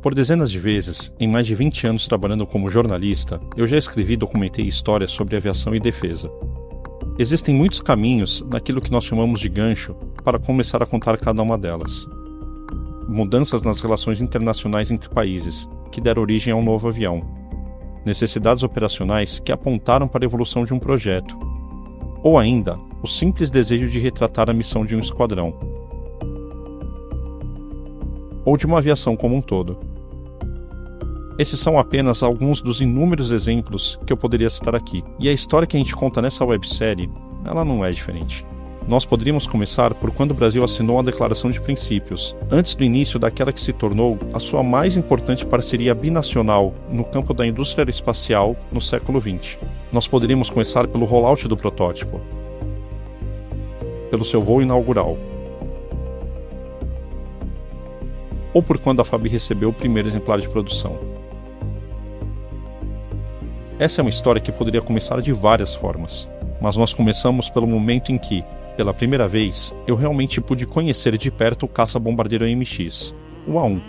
Por dezenas de vezes, em mais de 20 anos trabalhando como jornalista, eu já escrevi e documentei histórias sobre aviação e defesa. Existem muitos caminhos naquilo que nós chamamos de gancho para começar a contar cada uma delas. Mudanças nas relações internacionais entre países, que deram origem a um novo avião. Necessidades operacionais que apontaram para a evolução de um projeto. Ou ainda, o simples desejo de retratar a missão de um esquadrão. Ou de uma aviação como um todo. Esses são apenas alguns dos inúmeros exemplos que eu poderia citar aqui. E a história que a gente conta nessa websérie, ela não é diferente. Nós poderíamos começar por quando o Brasil assinou a Declaração de Princípios, antes do início daquela que se tornou a sua mais importante parceria binacional no campo da indústria aeroespacial no século XX. Nós poderíamos começar pelo rollout do protótipo, pelo seu voo inaugural, ou por quando a FAB recebeu o primeiro exemplar de produção. Essa é uma história que poderia começar de várias formas, mas nós começamos pelo momento em que, pela primeira vez, eu realmente pude conhecer de perto o caça-bombardeiro AMX, o A1.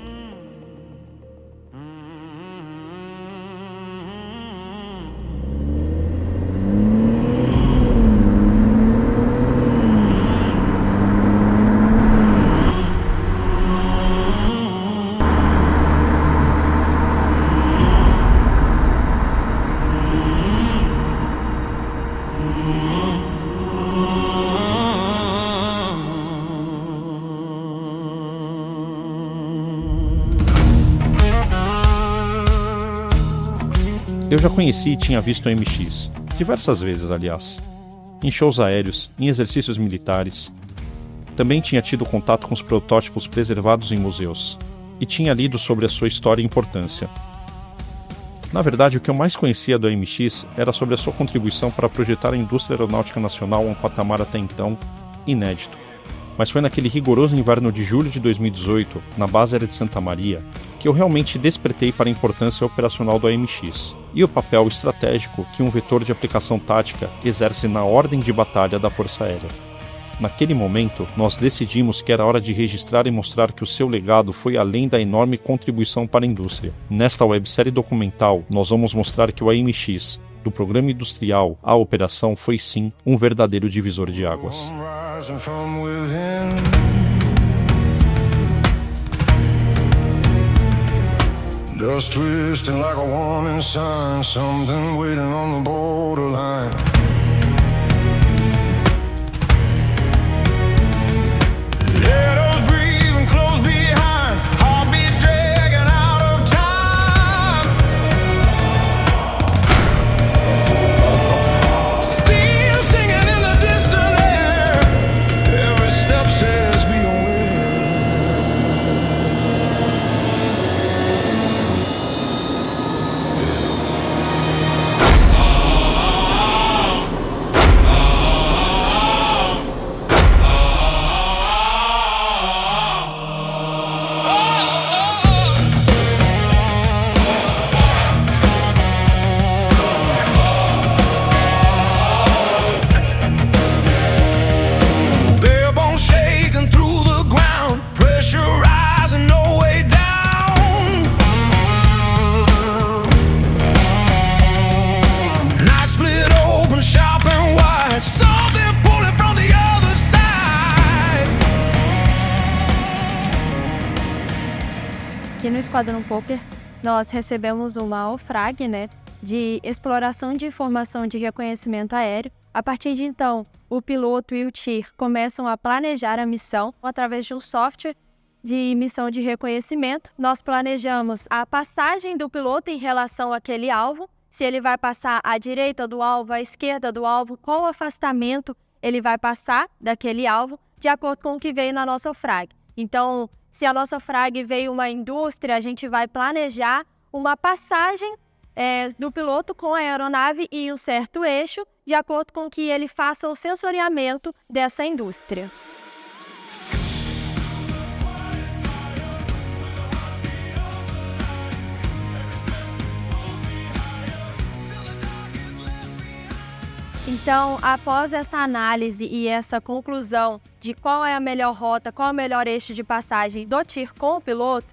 Eu já conheci e tinha visto o MX, diversas vezes, aliás, em shows aéreos, em exercícios militares. Também tinha tido contato com os protótipos preservados em museus, e tinha lido sobre a sua história e importância. Na verdade, o que eu mais conhecia do AMX era sobre a sua contribuição para projetar a indústria aeronáutica nacional a um patamar até então inédito. Mas foi naquele rigoroso inverno de julho de 2018, na base aérea de Santa Maria, que eu realmente despertei para a importância operacional do AMX e o papel estratégico que um vetor de aplicação tática exerce na ordem de batalha da Força Aérea. Naquele momento, nós decidimos que era hora de registrar e mostrar que o seu legado foi além da enorme contribuição para a indústria. Nesta websérie documental, nós vamos mostrar que o AMX, do programa industrial à operação, foi sim um verdadeiro divisor de águas. Dust twisting like a warning sign, something waiting on the borderline. Let us breathe and close behind, heartbeat dragging out of time. Still singing in the distant air, every step says be aware. Aqui no Esquadrão Popper, nós recebemos uma OFRAG, de exploração de informação de reconhecimento aéreo. A partir de então, o piloto e o TIR começam a planejar a missão através de um software de missão de reconhecimento. Nós planejamos a passagem do piloto em relação àquele alvo, se ele vai passar à direita do alvo, à esquerda do alvo, qual afastamento ele vai passar daquele alvo, de acordo com o que veio na nossa OFRAG. Então, se a nossa FRAG veio uma indústria, a gente vai planejar uma passagem do piloto com a aeronave em um certo eixo, de acordo com que ele faça o sensoriamento dessa indústria. Então, após essa análise e essa conclusão de qual é a melhor rota, qual é o melhor eixo de passagem do TIR com o piloto,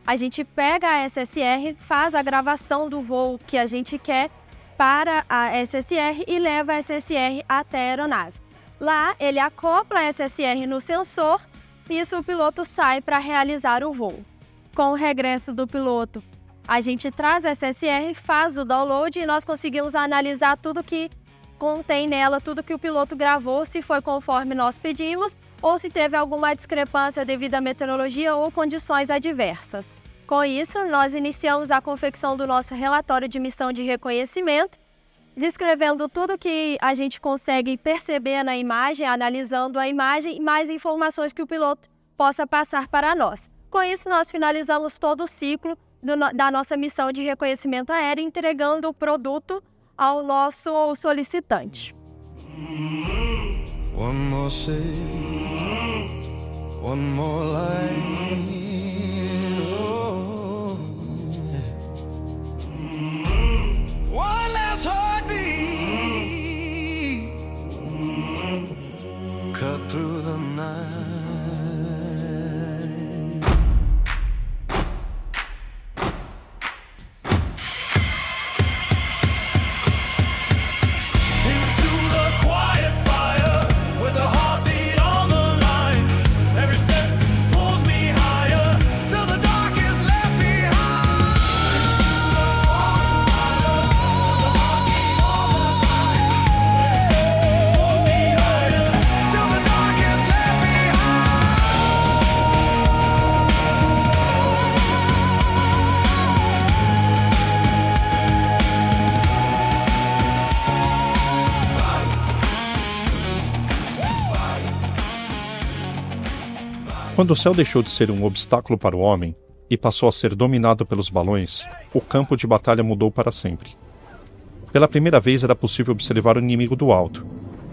a gente pega a SSR, faz a gravação do voo que a gente quer para a SSR e leva a SSR até a aeronave. Lá, ele acopla a SSR no sensor e isso o piloto sai para realizar o voo. Com o regresso do piloto, a gente traz a SSR, faz o download e nós conseguimos analisar tudo que contém nela, tudo que o piloto gravou, se foi conforme nós pedimos ou se teve alguma discrepância devido à meteorologia ou condições adversas. Com isso, nós iniciamos a confecção do nosso relatório de missão de reconhecimento, descrevendo tudo que a gente consegue perceber na imagem, analisando a imagem e mais informações que o piloto possa passar para nós. Com isso, nós finalizamos todo o ciclo da nossa missão de reconhecimento aéreo, entregando o produto ao nosso solicitante. One more say, one more line. Oh, one last heartbeat, cut through the night. Quando o céu deixou de ser um obstáculo para o homem e passou a ser dominado pelos balões, o campo de batalha mudou para sempre. Pela primeira vez era possível observar o inimigo do alto,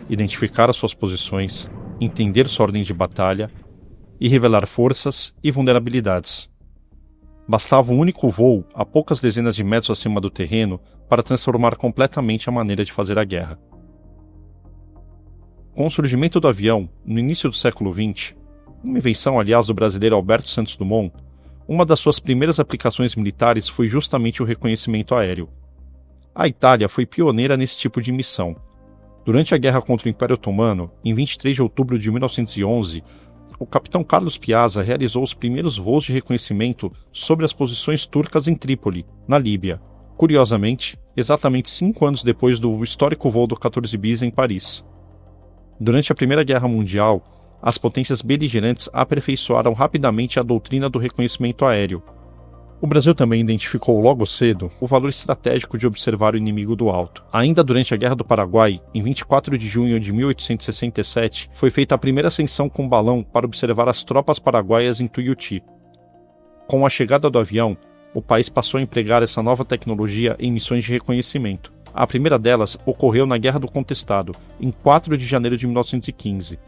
identificar as suas posições, entender sua ordem de batalha e revelar forças e vulnerabilidades. Bastava um único voo a poucas dezenas de metros acima do terreno para transformar completamente a maneira de fazer a guerra. Com o surgimento do avião, no início do século XX, uma invenção, aliás, do brasileiro Alberto Santos Dumont, uma das suas primeiras aplicações militares foi justamente o reconhecimento aéreo. A Itália foi pioneira nesse tipo de missão. Durante a guerra contra o Império Otomano, em 23 de outubro de 1911, o capitão Carlos Piazza realizou os primeiros voos de reconhecimento sobre as posições turcas em Trípoli, na Líbia. Curiosamente, exatamente 5 anos depois do histórico voo do 14 bis em Paris. Durante a Primeira Guerra Mundial, as potências beligerantes aperfeiçoaram rapidamente a doutrina do reconhecimento aéreo. O Brasil também identificou logo cedo o valor estratégico de observar o inimigo do alto. Ainda durante a Guerra do Paraguai, em 24 de junho de 1867, foi feita a primeira ascensão com balão para observar as tropas paraguaias em Tuiuti. Com a chegada do avião, o país passou a empregar essa nova tecnologia em missões de reconhecimento. A primeira delas ocorreu na Guerra do Contestado, em 4 de janeiro de 1915.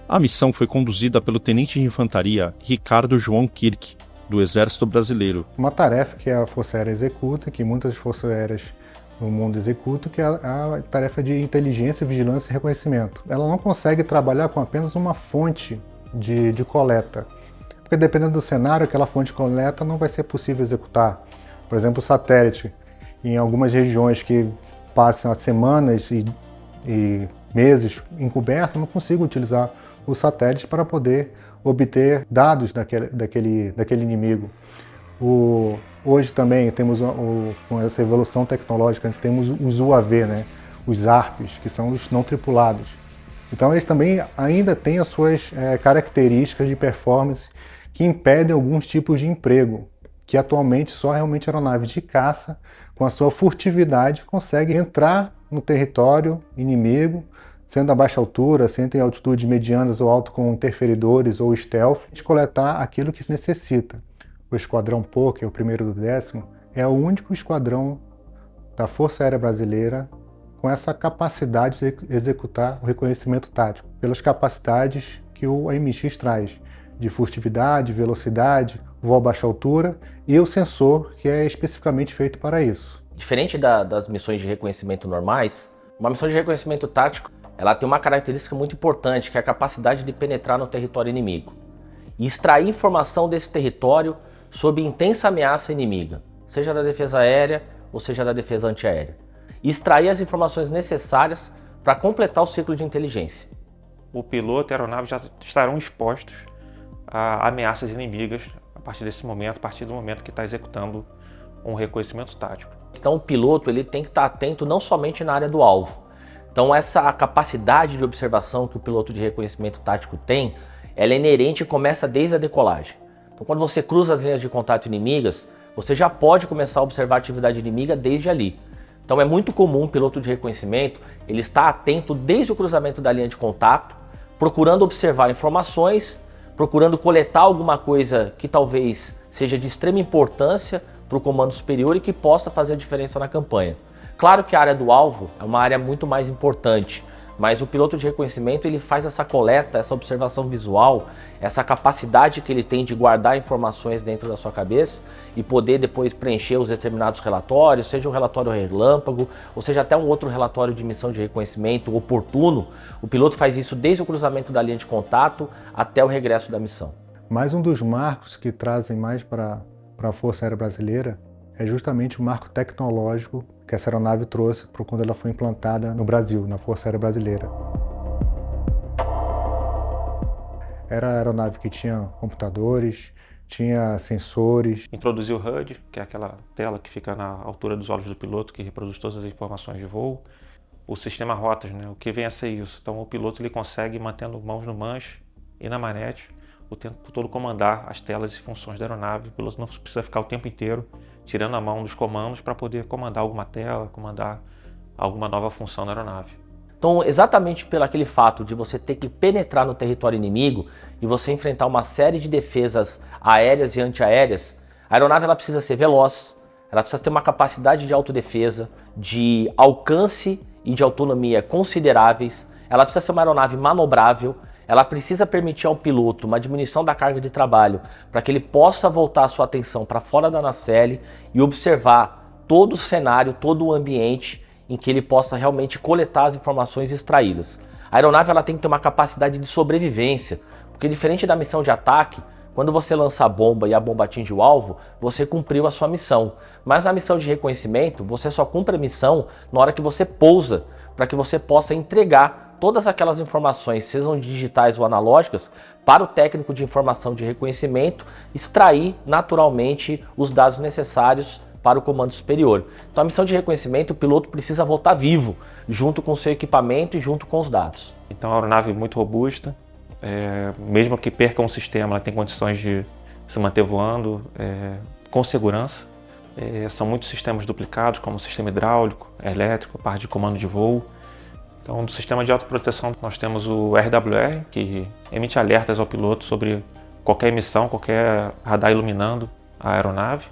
A missão foi conduzida pelo tenente de infantaria Ricardo João Kirk, do Exército Brasileiro. Uma tarefa que a Força Aérea executa, que muitas forças aéreas no mundo executam, que é a tarefa de inteligência, vigilância e reconhecimento. Ela não consegue trabalhar com apenas uma fonte de coleta, porque dependendo do cenário, aquela fonte de coleta não vai ser possível executar. Por exemplo, o satélite, em algumas regiões que passam semanas e meses encoberto, não consigo utilizar o satélite para poder obter dados daquele inimigo. Hoje também temos, com essa evolução tecnológica, temos os UAV, né? Os ARPs, que são os não tripulados. Então eles também ainda têm as suas características de performance que impedem alguns tipos de emprego, que atualmente só realmente aeronaves de caça, com a sua furtividade, conseguem entrar no território inimigo, sendo a baixa altura, sendo em altitudes medianas ou alto com interferidores ou stealth, de coletar aquilo que se necessita. O Esquadrão Poker, o primeiro do 10º, é o único esquadrão da Força Aérea Brasileira com essa capacidade de executar o reconhecimento tático, pelas capacidades que o AMX traz, de furtividade, velocidade, voo a baixa altura e o sensor que é especificamente feito para isso. Diferente das missões de reconhecimento normais, uma missão de reconhecimento tático ela tem uma característica muito importante, que é a capacidade de penetrar no território inimigo e extrair informação desse território sob intensa ameaça inimiga, seja da defesa aérea ou seja da defesa antiaérea, e extrair as informações necessárias para completar o ciclo de inteligência. O piloto e a aeronave já estarão expostos a ameaças inimigas a partir desse momento, a partir do momento que está executando um reconhecimento tático. Então o piloto ele tem que estar atento não somente na área do alvo. Então essa capacidade de observação que o piloto de reconhecimento tático tem, ela é inerente e começa desde a decolagem. Então quando você cruza as linhas de contato inimigas, você já pode começar a observar a atividade inimiga desde ali. Então é muito comum o piloto de reconhecimento ele estar atento desde o cruzamento da linha de contato, procurando observar informações, procurando coletar alguma coisa que talvez seja de extrema importância para o comando superior e que possa fazer a diferença na campanha. Claro que a área do alvo é uma área muito mais importante, mas o piloto de reconhecimento ele faz essa coleta, essa observação visual, essa capacidade que ele tem de guardar informações dentro da sua cabeça e poder depois preencher os determinados relatórios, seja um relatório relâmpago, ou seja até um outro relatório de missão de reconhecimento oportuno. O piloto faz isso desde o cruzamento da linha de contato até o regresso da missão. Mais um dos marcos que trazem mais para a Força Aérea Brasileira é justamente o marco tecnológico que essa aeronave trouxe para quando ela foi implantada no Brasil, na Força Aérea Brasileira. Era a aeronave que tinha computadores, tinha sensores. Introduziu o HUD, que é aquela tela que fica na altura dos olhos do piloto, que reproduz todas as informações de voo. O sistema rotas, né, o que vem a ser isso. Então o piloto ele consegue, mantendo mãos no manche e na manete, o tempo todo comandar as telas e funções da aeronave. O piloto não precisa ficar o tempo inteiro tirando a mão dos comandos para poder comandar alguma tela, comandar alguma nova função da aeronave. Então, exatamente pelo aquele fato de você ter que penetrar no território inimigo e você enfrentar uma série de defesas aéreas e antiaéreas, a aeronave ela precisa ser veloz, ela precisa ter uma capacidade de autodefesa, de alcance e de autonomia consideráveis, ela precisa ser uma aeronave manobrável, ela precisa permitir ao piloto uma diminuição da carga de trabalho para que ele possa voltar a sua atenção para fora da nacelle e observar todo o cenário, todo o ambiente em que ele possa realmente coletar as informações extraídas. A aeronave ela tem que ter uma capacidade de sobrevivência, porque diferente da missão de ataque, quando você lança a bomba e a bomba atinge o alvo, você cumpriu a sua missão. Mas na missão de reconhecimento, você só cumpre a missão na hora que você pousa, para que você possa entregar todas aquelas informações, sejam digitais ou analógicas, para o técnico de informação de reconhecimento extrair naturalmente os dados necessários para o comando superior. Então a missão de reconhecimento, o piloto precisa voltar vivo, junto com o seu equipamento e junto com os dados. Então a aeronave é muito robusta, mesmo que perca um sistema, ela tem condições de se manter voando com segurança. São muitos sistemas duplicados, como o sistema hidráulico, elétrico, a parte de comando de voo. Então, do sistema de autoproteção, nós temos o RWR, que emite alertas ao piloto sobre qualquer emissão, qualquer radar iluminando a aeronave.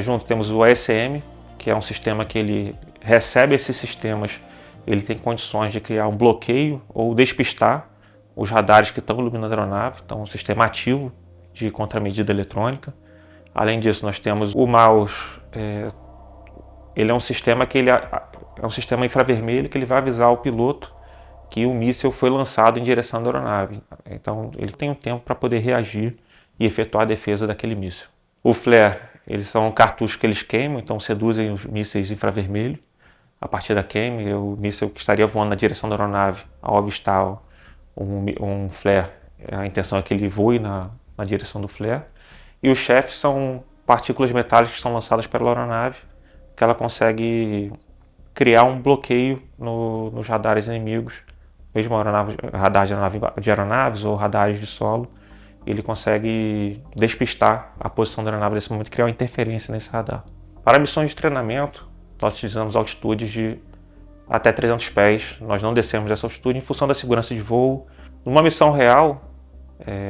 Junto temos o ASM, que é um sistema que ele recebe esses sistemas, ele tem condições de criar um bloqueio ou despistar os radares que estão iluminando a aeronave, então um sistema ativo de contramedida eletrônica. Além disso, nós temos o MAUS, ele é um sistema que é um sistema infravermelho que ele vai avisar o piloto que o míssil foi lançado em direção da aeronave. Então ele tem um tempo para poder reagir e efetuar a defesa daquele míssil. O flare, eles são cartuchos que eles queimam, então seduzem os mísseis infravermelho. A partir da queime, o míssil que estaria voando na direção da aeronave, ao avistar um flare, a intenção é que ele voe na direção do flare. E os chefes são partículas metálicas que são lançadas pela aeronave, que ela consegue criar um bloqueio nos radares inimigos, mesmo radar de aeronaves ou radares de solo, ele consegue despistar a posição da aeronave nesse momento e criar uma interferência nesse radar. Para missões de treinamento, nós utilizamos altitudes de até 300 pés, nós não descemos dessa altitude em função da segurança de voo. Numa missão real,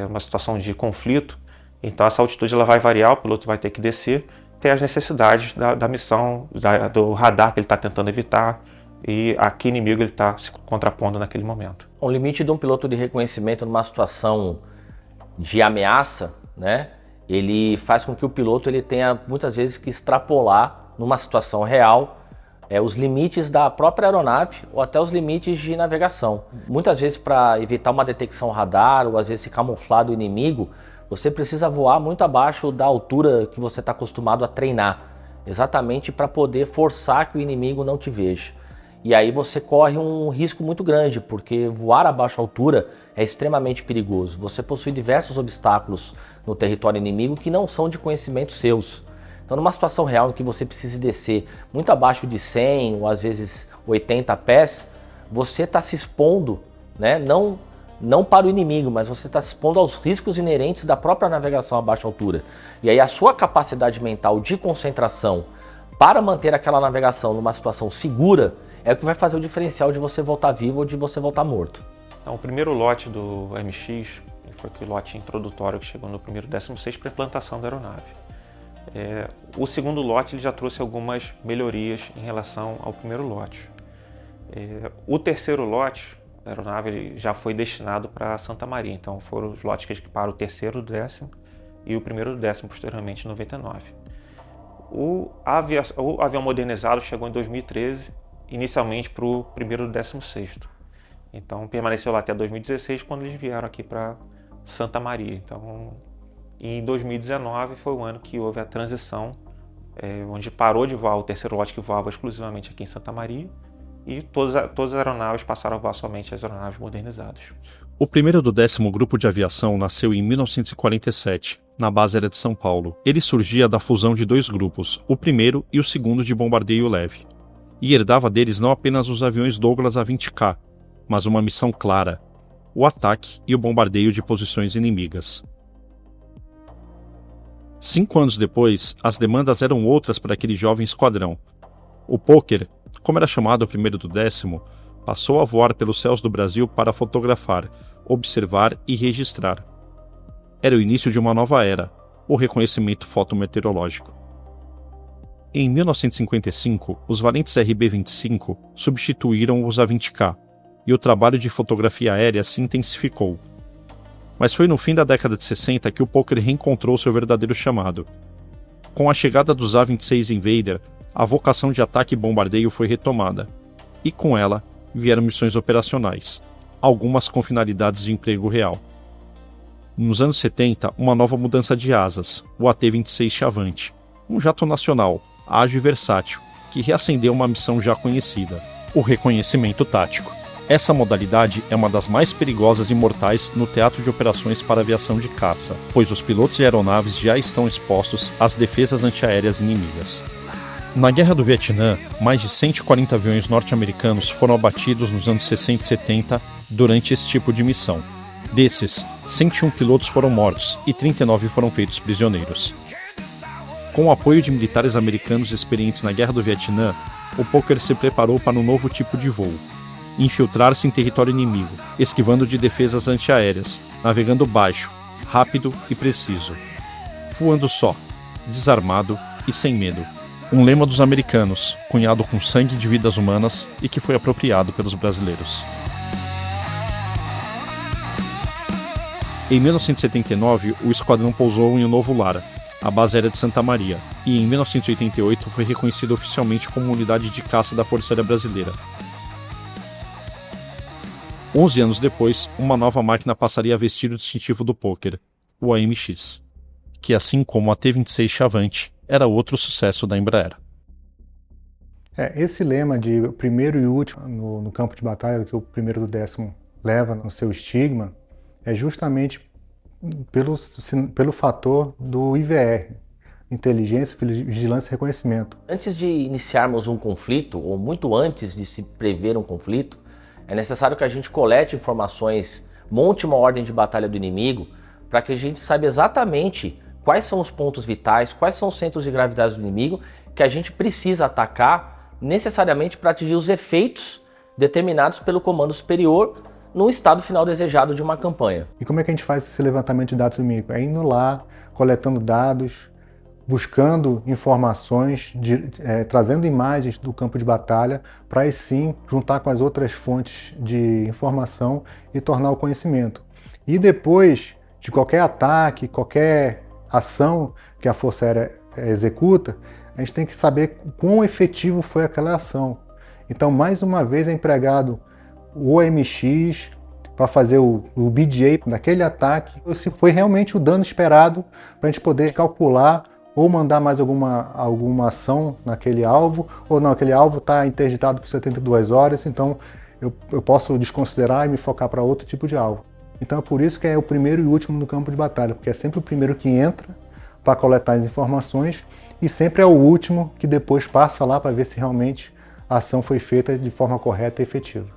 uma situação de conflito, então essa altitude ela vai variar, o piloto vai ter que descer, ter as necessidades da missão, do radar que ele está tentando evitar e a que inimigo ele está se contrapondo naquele momento. O limite de um piloto de reconhecimento numa situação de ameaça, né, ele faz com que o piloto ele tenha muitas vezes que extrapolar numa situação real os limites da própria aeronave ou até os limites de navegação. Muitas vezes para evitar uma detecção radar ou às vezes se camuflar do inimigo, Você precisa voar muito abaixo da altura que você está acostumado a treinar, exatamente para poder forçar que o inimigo não te veja. E aí você corre um risco muito grande, porque voar a baixa altura é extremamente perigoso. Você possui diversos obstáculos no território inimigo que não são de conhecimento seus. Então, numa situação real em que você precise descer muito abaixo de 100 ou às vezes 80 pés, você está se expondo, né? Não para o inimigo, mas você está se expondo aos riscos inerentes da própria navegação a baixa altura. E aí a sua capacidade mental de concentração para manter aquela navegação numa situação segura é o que vai fazer o diferencial de você voltar vivo ou de você voltar morto. Então, o primeiro lote do MX foi aquele lote introdutório que chegou no primeiro 16 para a implantação da aeronave. O segundo lote ele já trouxe algumas melhorias em relação ao primeiro lote. O terceiro lote da aeronave ele já foi destinado para Santa Maria, então foram os lotes que equiparam o terceiro do 10º e o primeiro do 10º posteriormente em 99. O avião modernizado chegou em 2013, inicialmente para o primeiro do 16º. Então permaneceu lá até 2016, quando eles vieram aqui para Santa Maria. Então, em 2019 foi o ano que houve a transição, onde parou de voar o terceiro lote que voava exclusivamente aqui em Santa Maria, e todas as aeronaves passaram a voar somente as aeronaves modernizadas. O primeiro do 10º Grupo de Aviação nasceu em 1947, na base aérea de São Paulo. Ele surgia da fusão de dois grupos, o primeiro e o segundo de bombardeio leve, e herdava deles não apenas os aviões Douglas A-20K, mas uma missão clara: o ataque e o bombardeio de posições inimigas. 5 anos depois, as demandas eram outras para aquele jovem esquadrão. O Poker, como era chamado o primeiro do 10º, passou a voar pelos céus do Brasil para fotografar, observar e registrar. Era o início de uma nova era, o reconhecimento fotometeorológico. Em 1955, os valentes RB-25 substituíram os A-20K, e o trabalho de fotografia aérea se intensificou. Mas foi no fim da década de 60 que o Poker reencontrou seu verdadeiro chamado. Com a chegada dos A-26 Invader, a vocação de ataque e bombardeio foi retomada, e com ela vieram missões operacionais, algumas com finalidades de emprego real. Nos anos 70, uma nova mudança de asas, o AT-26 Chavante, um jato nacional, ágil e versátil, que reacendeu uma missão já conhecida, o reconhecimento tático. Essa modalidade é uma das mais perigosas e mortais no teatro de operações para aviação de caça, pois os pilotos e aeronaves já estão expostos às defesas antiaéreas inimigas. Na Guerra do Vietnã, mais de 140 aviões norte-americanos foram abatidos nos anos 60 e 70 durante esse tipo de missão. Desses, 101 pilotos foram mortos e 39 foram feitos prisioneiros. Com o apoio de militares americanos experientes na Guerra do Vietnã, o Poker se preparou para um novo tipo de voo: infiltrar-se em território inimigo, esquivando de defesas antiaéreas, navegando baixo, rápido e preciso. Voando só, desarmado e sem medo. Um lema dos americanos, cunhado com sangue de vidas humanas e que foi apropriado pelos brasileiros. Em 1979, o esquadrão pousou em um novo lar, a base aérea de Santa Maria, e em 1988 foi reconhecido oficialmente como unidade de caça da Força Aérea Brasileira. 11 anos depois, uma nova máquina passaria a vestir o distintivo do Poker, o AMX, que, assim como a T-26 Chavante, era outro sucesso da Embraer. Esse lema de primeiro e último no campo de batalha, que o primeiro do 10º leva no seu estigma, é justamente pelo fator do IVR, Inteligência, Vigilância e Reconhecimento. Antes de iniciarmos um conflito, ou muito antes de se prever um conflito, é necessário que a gente colete informações, monte uma ordem de batalha do inimigo, para que a gente saiba exatamente quais são os pontos vitais, quais são os centros de gravidade do inimigo que a gente precisa atacar necessariamente para atingir os efeitos determinados pelo comando superior no estado final desejado de uma campanha. E como é que a gente faz esse levantamento de dados do inimigo? É indo lá, coletando dados, buscando informações, trazendo imagens do campo de batalha, para aí sim juntar com as outras fontes de informação e tornar o conhecimento. E depois de qualquer ataque, qualquer ação que a Força Aérea executa, a gente tem que saber quão efetivo foi aquela ação. Então, mais uma vez é empregado o OMX, para fazer o BDA daquele ataque, ou se foi realmente o dano esperado para a gente poder calcular ou mandar mais alguma ação naquele alvo, ou não, aquele alvo está interditado por 72 horas, então eu posso desconsiderar e me focar para outro tipo de alvo. Então é por isso que é o primeiro e último no campo de batalha, porque é sempre o primeiro que entra para coletar as informações e sempre é o último que depois passa lá para ver se realmente a ação foi feita de forma correta e efetiva.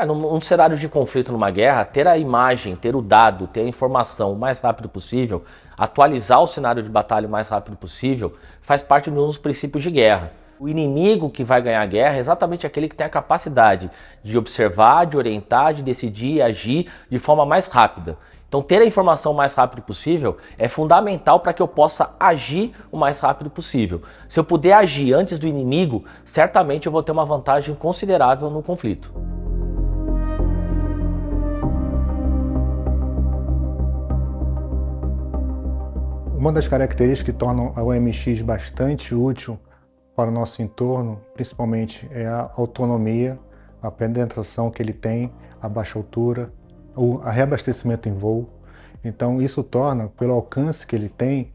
Num cenário de conflito numa guerra, ter a imagem, ter o dado, ter a informação o mais rápido possível, atualizar o cenário de batalha o mais rápido possível, faz parte de um dos princípios de guerra. O inimigo que vai ganhar a guerra é exatamente aquele que tem a capacidade de observar, de orientar, de decidir e agir de forma mais rápida. Então ter a informação o mais rápido possível é fundamental para que eu possa agir o mais rápido possível. Se eu puder agir antes do inimigo, certamente eu vou ter uma vantagem considerável no conflito. Uma das características que tornam a OMX bastante útil para o nosso entorno, principalmente, é a autonomia, a penetração que ele tem, a baixa altura, o reabastecimento em voo. Então isso torna, pelo alcance que ele tem,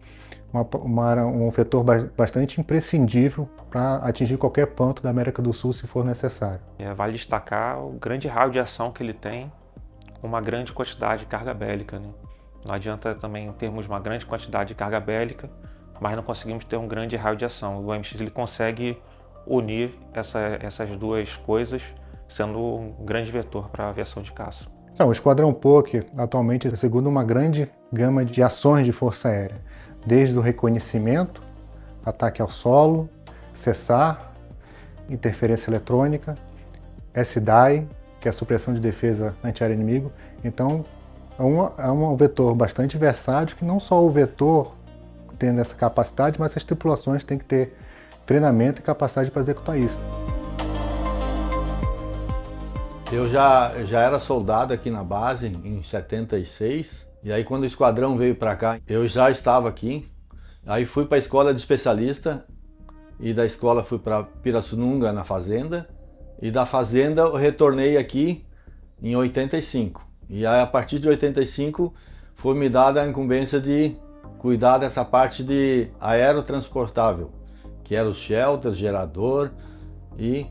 um vetor bastante imprescindível para atingir qualquer ponto da América do Sul se for necessário. Vale destacar o grande raio de ação que ele tem, com uma grande quantidade de carga bélica, né? Não adianta também termos uma grande quantidade de carga bélica, mas não conseguimos ter um grande raio de ação. O OMX ele consegue unir essas duas coisas, sendo um grande vetor para a aviação de caça. Então, o Esquadrão POC atualmente assegura uma grande gama de ações de força aérea, desde o reconhecimento, ataque ao solo, cessar, interferência eletrônica, SDI, que é a supressão de defesa antiaérea inimigo. Então, é um vetor bastante versátil, que não só o vetor tendo essa capacidade, mas as tripulações têm que ter treinamento e capacidade para executar isso. Eu já era soldado aqui na base em 76, e aí quando o esquadrão veio para cá, eu já estava aqui. Aí fui para a escola de especialista, e da escola fui para Pirassununga, na fazenda, e da fazenda eu retornei aqui em 85. E aí, a partir de 85 foi me dada a incumbência de cuidar dessa parte de aerotransportável, que era o shelter, gerador e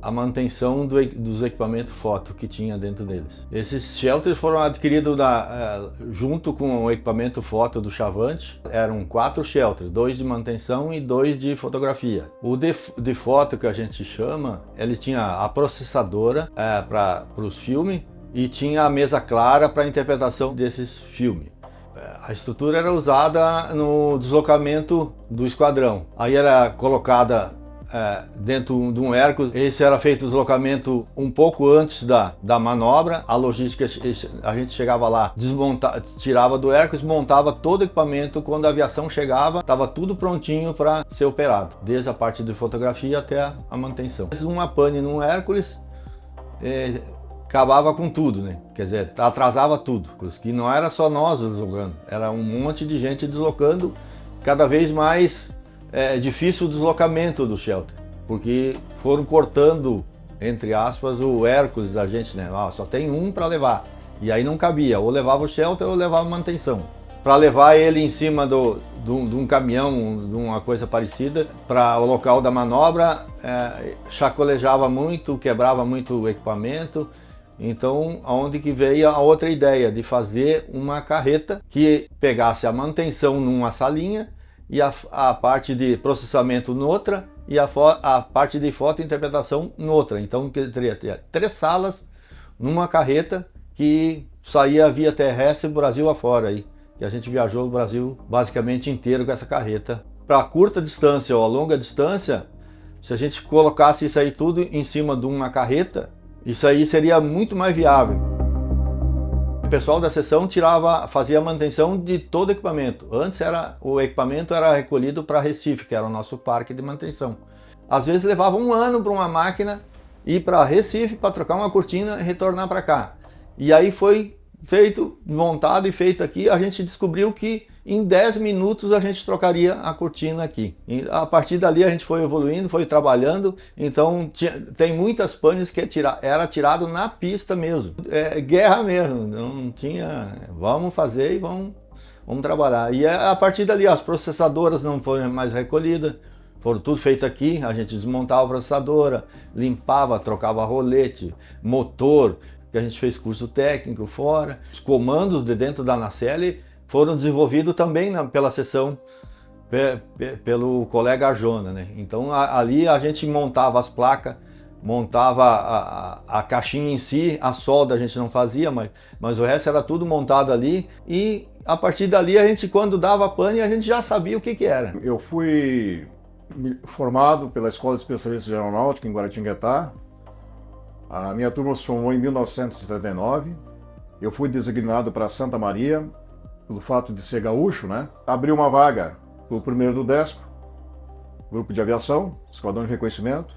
a manutenção dos equipamentos foto que tinha dentro deles. Esses shelters foram adquiridos junto com o equipamento foto do Chavante. Eram 4 shelters, 2 de manutenção e 2 de fotografia. O de foto, que a gente chama, ele tinha a processadora para os filmes, e tinha a mesa clara para a interpretação desses filmes. A estrutura era usada no deslocamento do esquadrão. Aí era colocada dentro de um Hércules. Esse era feito o deslocamento um pouco antes da manobra. A logística, a gente chegava lá, tirava do Hércules, montava todo o equipamento. Quando a aviação chegava, estava tudo prontinho para ser operado, desde a parte de fotografia até a manutenção. Uma pane num Hércules acabava com tudo, né? Quer dizer, atrasava tudo. Que não era só nós deslocando, era um monte de gente deslocando. Cada vez mais difícil o deslocamento do shelter, porque foram cortando, entre aspas, o Hércules da gente, né? Só tem um para levar, e aí não cabia, ou levava o shelter ou levava a manutenção. Para levar ele em cima de um caminhão, de uma coisa parecida, para o local da manobra, chacolejava muito, quebrava muito o equipamento. Então, aonde que veio a outra ideia de fazer uma carreta que pegasse a manutenção numa salinha e a parte de processamento noutra e a parte de fotointerpretação noutra. Então, teria 3 salas numa carreta que saía via terrestre Brasil afora aí, que a gente viajou o Brasil basicamente inteiro com essa carreta. Para curta distância ou a longa distância, se a gente colocasse isso aí tudo em cima de uma carreta, isso aí seria muito mais viável. O pessoal da seção fazia a manutenção de todo o equipamento. Antes o equipamento era recolhido para Recife, que era o nosso parque de manutenção. Às vezes levava 1 ano para uma máquina ir para Recife para trocar uma cortina e retornar para cá. E aí foi montado e feito aqui. A gente descobriu que em 10 minutos a gente trocaria a cortina aqui. E a partir dali a gente foi evoluindo, foi trabalhando, então tem muitas panes que era tirado na pista mesmo. É guerra mesmo, não tinha, vamos fazer e vamos trabalhar. E a partir dali as processadoras não foram mais recolhidas, foram tudo feito aqui, a gente desmontava a processadora, limpava, trocava rolete, motor, que a gente fez curso técnico fora. Os comandos de dentro da Nacelle foram desenvolvidos também pela seção, pelo colega Arjona, né? Então ali a gente montava as placas, montava a caixinha em si, a solda a gente não fazia, mas o resto era tudo montado ali, e a partir dali a gente, quando dava pane, a gente já sabia o que era. Eu fui formado pela Escola de Especialistas de Aeronáutica em Guaratinguetá. A minha turma se formou em 1979. Eu fui designado para Santa Maria, pelo fato de ser gaúcho, né? Abriu uma vaga para o 1º do 10º, Grupo de Aviação, Esquadrão de Reconhecimento.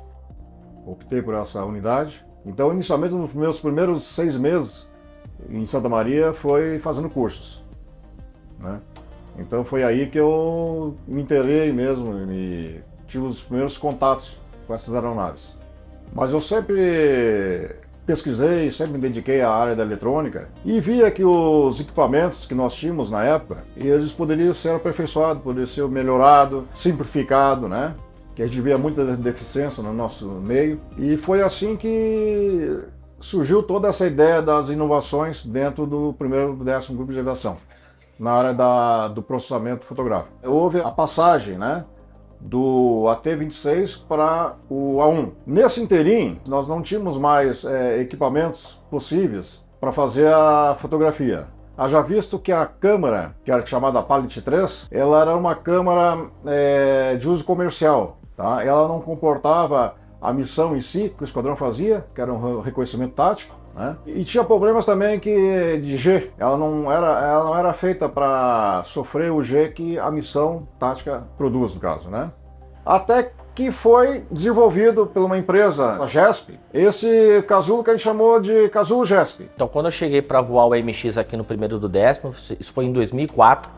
Optei por essa unidade. Então, inicialmente, nos meus primeiros 6 meses em Santa Maria, foi fazendo cursos, né? Então foi aí que eu me inteirei mesmo e tive os primeiros contatos com essas aeronaves. Mas eu sempre pesquisei, sempre me dediquei à área da eletrônica e via que os equipamentos que nós tínhamos na época, eles poderiam ser aperfeiçoados, poderiam ser melhorados, simplificados, né? Que a gente via muita deficiência no nosso meio. E foi assim que surgiu toda essa ideia das inovações dentro do 1º do 10º Grupo de Aviação, na área do processamento fotográfico. Houve a passagem, né, do AT-26 para o A1. Nesse interim, nós não tínhamos mais equipamentos possíveis para fazer a fotografia. Haja visto que a câmera, que era chamada Palette 3, ela era uma câmera de uso comercial, tá? Ela não comportava a missão em si que o esquadrão fazia, que era um reconhecimento tático, né? E tinha problemas também de G, ela não era feita para sofrer o G que a missão tática produz, no caso, né? Até que foi desenvolvido por uma empresa, a GESP, esse casulo que a gente chamou de casulo GESP. Então, quando eu cheguei para voar o MX aqui no 1º do 10º, isso foi em 2004,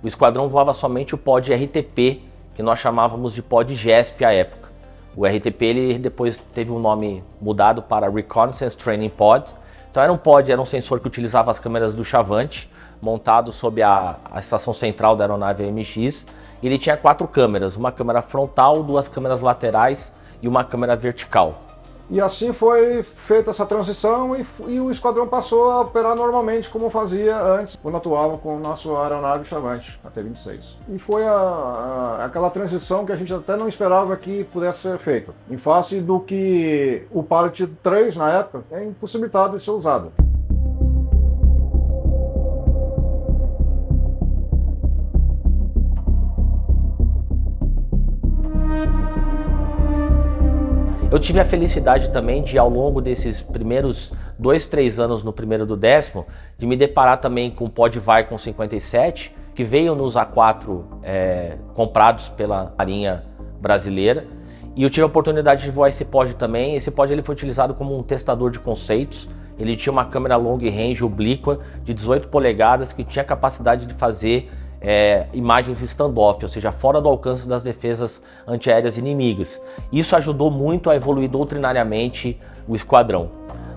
o esquadrão voava somente o pod RTP, que nós chamávamos de pod GESP à época. O RTP ele depois teve um nome mudado para Reconnaissance Training Pod. Então era um sensor que utilizava as câmeras do Chavante, montado sob a estação central da aeronave MX. Ele tinha 4 câmeras, uma câmera frontal, 2 câmeras laterais e uma câmera vertical. E assim foi feita essa transição e o esquadrão passou a operar normalmente como fazia antes, quando atuava com a nossa aeronave Chavante, a T-26. E foi aquela transição que a gente até não esperava que pudesse ser feita, em face do que o Palette 3, na época, é impossibilitado de ser usado. Eu tive a felicidade também de, ao longo desses primeiros 2, 3 anos no 1º do 10º, de me deparar também com o pod Vicon 57, que veio nos A4 comprados pela Marinha Brasileira. E eu tive a oportunidade de voar esse pod também. Esse pod ele foi utilizado como um testador de conceitos. Ele tinha uma câmera long range oblíqua de 18 polegadas que tinha capacidade de fazer imagens standoff, ou seja, fora do alcance das defesas antiaéreas inimigas. Isso ajudou muito a evoluir doutrinariamente o esquadrão.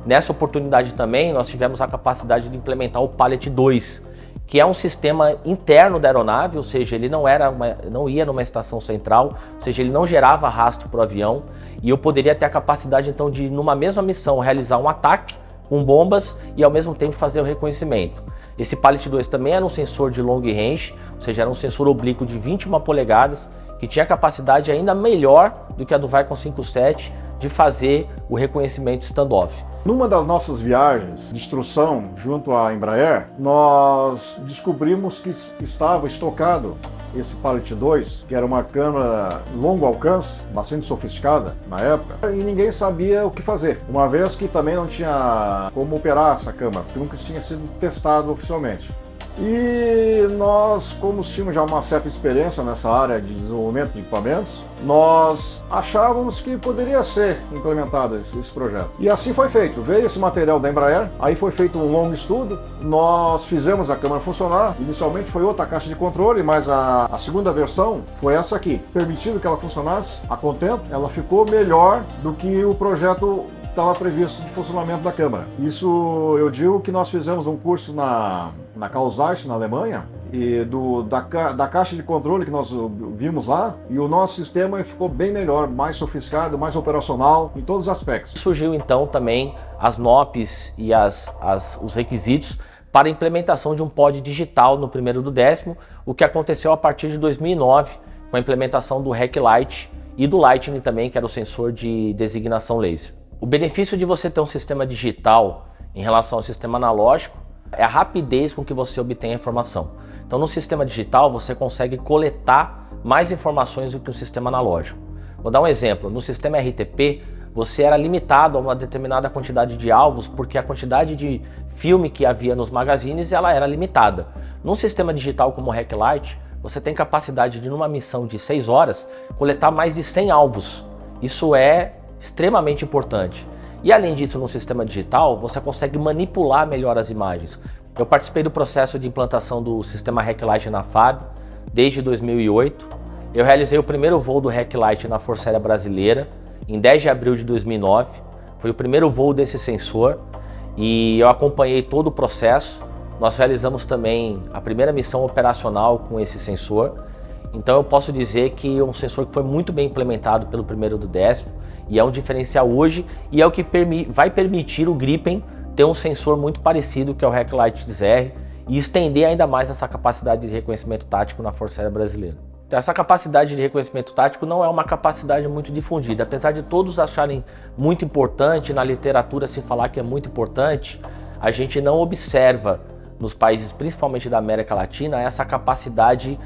Nessa oportunidade também nós tivemos a capacidade de implementar o Palette 2, que é um sistema interno da aeronave, ou seja, ele não ia numa estação central, ou seja, ele não gerava rastro para o avião, e eu poderia ter a capacidade então de, numa mesma missão, realizar um ataque com bombas e ao mesmo tempo fazer o reconhecimento. Esse Palette 2 também era um sensor de long range, ou seja, era um sensor oblíquo de 21 polegadas, que tinha capacidade ainda melhor do que a do Vicon 57 de fazer o reconhecimento standoff. Numa das nossas viagens de instrução junto à Embraer, nós descobrimos que estava estocado esse Palette 2, que era uma câmera longo alcance, bastante sofisticada na época, e ninguém sabia o que fazer, uma vez que também não tinha como operar essa câmera, porque nunca tinha sido testado oficialmente. E nós, como tínhamos já uma certa experiência nessa área de desenvolvimento de equipamentos, nós achávamos que poderia ser implementado esse projeto. E assim foi feito. Veio esse material da Embraer, aí foi feito um longo estudo, nós fizemos a câmara funcionar. Inicialmente foi outra caixa de controle, mas a segunda versão foi essa aqui. Permitido que ela funcionasse a contento, ela ficou melhor do que o projeto estava previsto de funcionamento da câmara. Isso eu digo que nós fizemos um curso na Carl Zeiss, na Alemanha, e da caixa de controle que nós vimos lá, e o nosso sistema ficou bem melhor, mais sofisticado, mais operacional em todos os aspectos. Surgiu então também as NOPs e os requisitos para a implementação de um pod digital no 1º do 10º, o que aconteceu a partir de 2009, com a implementação do REC Lite e do Lightning também, que era o sensor de designação laser. O benefício de você ter um sistema digital em relação ao sistema analógico é a rapidez com que você obtém a informação. Então, no sistema digital, você consegue coletar mais informações do que o sistema analógico. Vou dar um exemplo. No sistema RTP, você era limitado a uma determinada quantidade de alvos, porque a quantidade de filme que havia nos magazines ela era limitada. Num sistema digital como o REC Lite, você tem capacidade de, numa missão de 6 horas, coletar mais de 100 alvos. Isso é extremamente importante. E além disso, no sistema digital, você consegue manipular melhor as imagens. Eu participei do processo de implantação do sistema REC Lite na FAB desde 2008. Eu realizei o primeiro voo do REC Lite na Força Aérea Brasileira em 10 de abril de 2009. Foi o primeiro voo desse sensor e eu acompanhei todo o processo. Nós realizamos também a primeira missão operacional com esse sensor. Então eu posso dizer que é um sensor que foi muito bem implementado pelo 1º do 10º e é um diferencial hoje e é o que vai permitir o Gripen ter um sensor muito parecido que é o REC Lite XR e estender ainda mais essa capacidade de reconhecimento tático na Força Aérea Brasileira. Então, essa capacidade de reconhecimento tático não é uma capacidade muito difundida, apesar de todos acharem muito importante, na literatura se falar que é muito importante, a gente não observa nos países, principalmente da América Latina, essa capacidade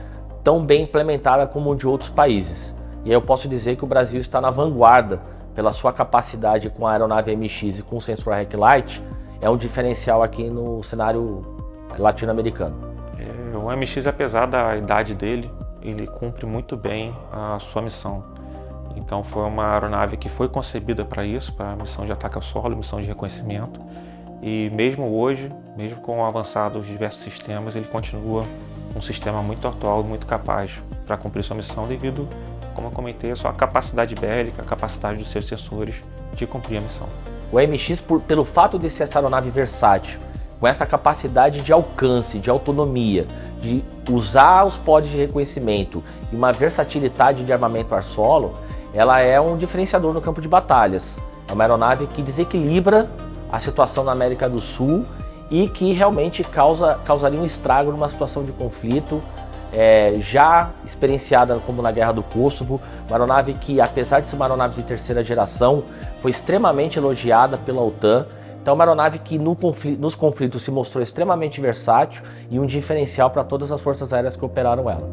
tão bem implementada como de outros países. E aí eu posso dizer que o Brasil está na vanguarda pela sua capacidade com a aeronave MX e com o sensor REC Lite, é um diferencial aqui no cenário latino-americano. O MX, apesar da idade dele, ele cumpre muito bem a sua missão. Então foi uma aeronave que foi concebida para isso, para missão de ataque ao solo, missão de reconhecimento. E mesmo hoje, mesmo com o avançado dos diversos sistemas, ele continua um sistema muito atual e muito capaz para cumprir sua missão devido, como eu comentei, a sua capacidade bélica, a capacidade dos seus sensores de cumprir a missão. O MX, pelo fato de ser essa aeronave versátil, com essa capacidade de alcance, de autonomia, de usar os pods de reconhecimento e uma versatilidade de armamento ar-solo, ela é um diferenciador no campo de batalhas. É uma aeronave que desequilibra a situação na América do Sul e que realmente causaria um estrago numa situação de conflito, já experienciada como na Guerra do Kosovo, uma aeronave que, apesar de ser uma aeronave de terceira geração, foi extremamente elogiada pela OTAN. Então, uma aeronave que nos conflitos se mostrou extremamente versátil e um diferencial para todas as forças aéreas que operaram ela.